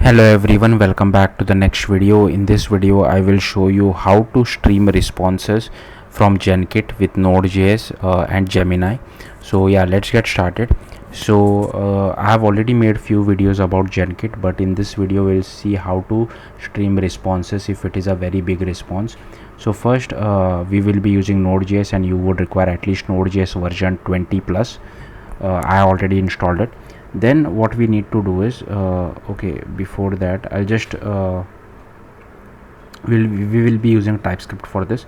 Hello everyone, welcome back to the next video. In this video I will show you how to stream responses from Genkit with NodeJS and Gemini. So yeah, let's get started. So I have already made few videos about Genkit, but in this video we'll see how to stream responses if it is a very big response. So first we will be using NodeJS, and you would require at least NodeJS version 20 plus. I already installed it. Then what we need to do is before that I'll just we will be using TypeScript for this.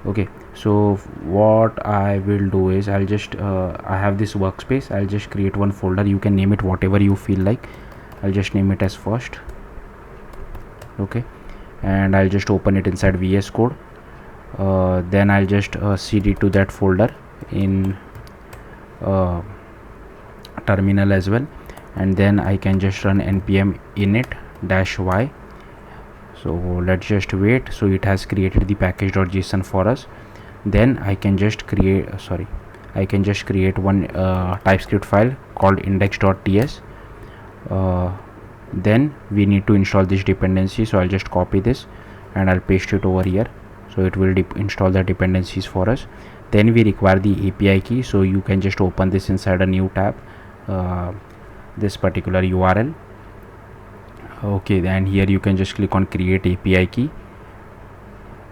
Okay, so what I will do is I'll just I have this workspace. I'll just create one folder. You can name it whatever you feel like. I'll just name it as first. Okay, and I'll just open it inside VS Code. Then I'll just cd to that folder in terminal as well, and then I can just run npm init-y. So let's just wait. So it has created the package.json for us. Then I can just create one TypeScript file called index.ts. Then we need to install this dependency, so I'll just copy this and I'll paste it over here. So it will install the dependencies for us. Then we require the API key, so you can just open this inside a new tab, this particular URL. Okay, and here you can just click on create API key.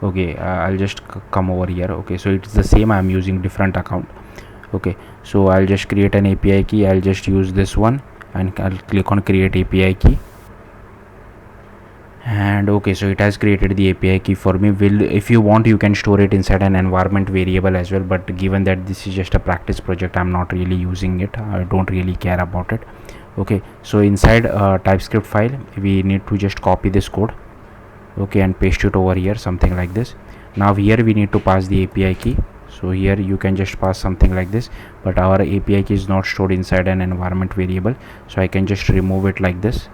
Okay, I'll just come over here. Okay, so it's the same, I'm using different account. Okay, so I'll just create an API key. I'll just use this one and I'll click on create API key. And okay, so it has created the API key for me. If you want, you can store it inside an environment variable as well, but given that this is just a practice project, I'm not really using it. I don't really care about it. Okay, so inside TypeScript file we need to just copy this code, okay, and paste it over here, something like this. Now here we need to pass the API key. So here you can just pass something like this, but our API key is not stored inside an environment variable, so I can just remove it like this,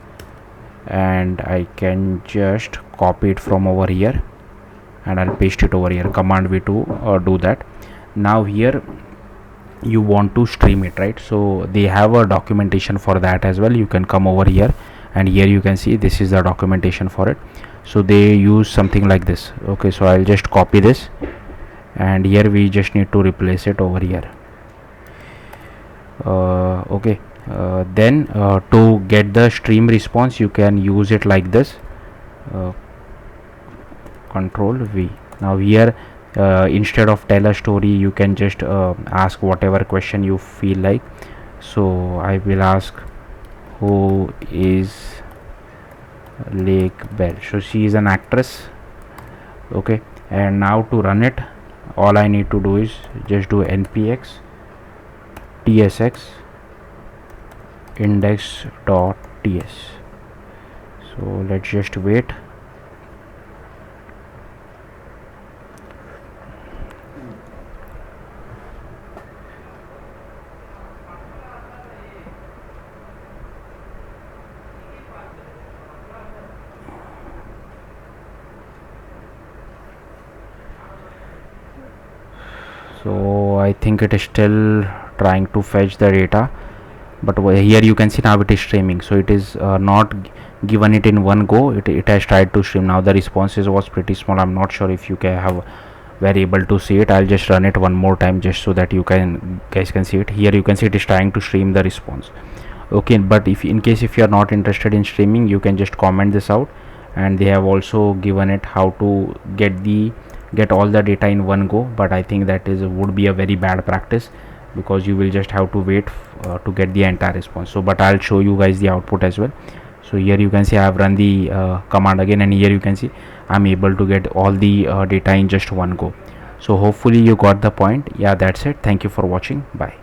and I can just copy it from over here and I'll paste it over here. Command V to do that. Now here you want to stream it, right? So they have a documentation for that as well. You can come over here, and here you can see this is the documentation for it. So they use something like this. Okay, so I'll just copy this, and here we just need to replace it over here. Okay, then to get the stream response you can use it like this, Control V. Now here instead of tell a story, you can just ask whatever question you feel like. So I will ask, who is Lake Bell? So she is an actress. Okay, and now to run it, all I need to do is just do npx tsx index.ts. so let's just wait. So I think it is still trying to fetch the data, but here you can see now it is streaming. So it is not given it in one go. It has tried to stream. Now the responses was pretty small. I'm not sure if you were able to see it. I'll just run it one more time just so that you guys can see it. Here you can see it is trying to stream the response. Okay, but if in case if you are not interested in streaming, you can just comment this out, and they have also given it how to get all the data in one go. But I think that would be a very bad practice, because you will just have to wait to get the entire response. So but I'll show you guys the output as well. So here you can see I have run the command again, and here you can see I'm able to get all the data in just one go. So hopefully you got the point. Yeah, that's it. Thank you for watching. Bye.